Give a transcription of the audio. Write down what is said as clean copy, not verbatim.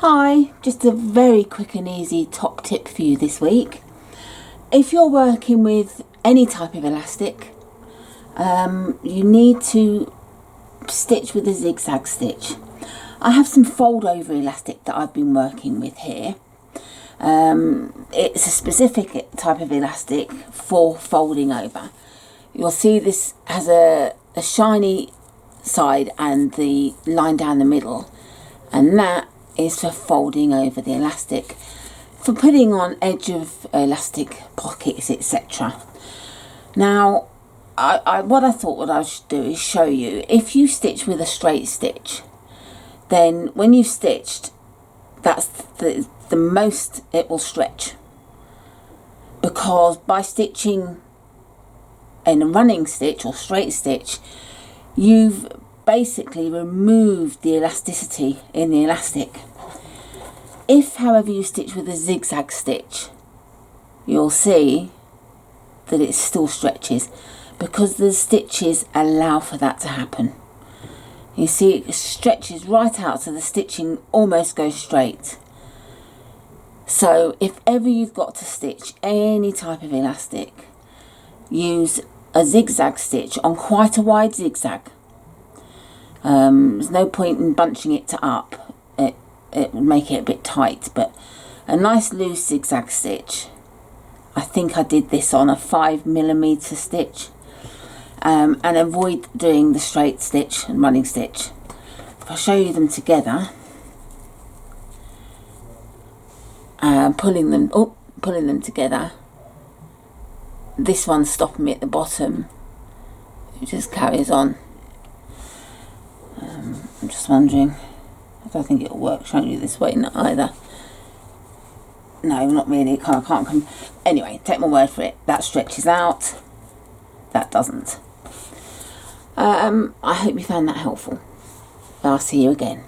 Hi, just a very quick and easy top tip for you this week. If you're working with any type of elastic, you need to stitch with a zigzag stitch. I have some fold over elastic that I've been working with here. It's a specific type of elastic for folding over. You'll see this has a shiny side and the line down the middle, and that is for folding over the elastic, for putting on edge of elastic pockets, etc. Now, what I thought what I should do is show you, if you stitch with a straight stitch, then when you've stitched, that's the most it will stretch, because by stitching in a running stitch or straight stitch, you've basically removed the elasticity in the elastic. If, however, you stitch with a zigzag stitch, you'll see that it still stretches, because the stitches allow for that to happen. You see, it stretches right out, so the stitching almost goes straight. So if ever you've got to stitch any type of elastic, use a zigzag stitch on quite a wide zigzag. There's no point in bunching it up. It would make it a bit tight, but a nice loose zigzag stitch. I think I did this on a 5mm stitch, and avoid doing the straight stitch and running stitch. If I show you them together, pulling them together, this one's stopping me at the bottom. It just carries on. I'm just wondering, I don't think it'll work showing you this way either. No, not really. I can't come. Anyway, take my word for it. That stretches out. That doesn't. I hope you found that helpful. I'll see you again.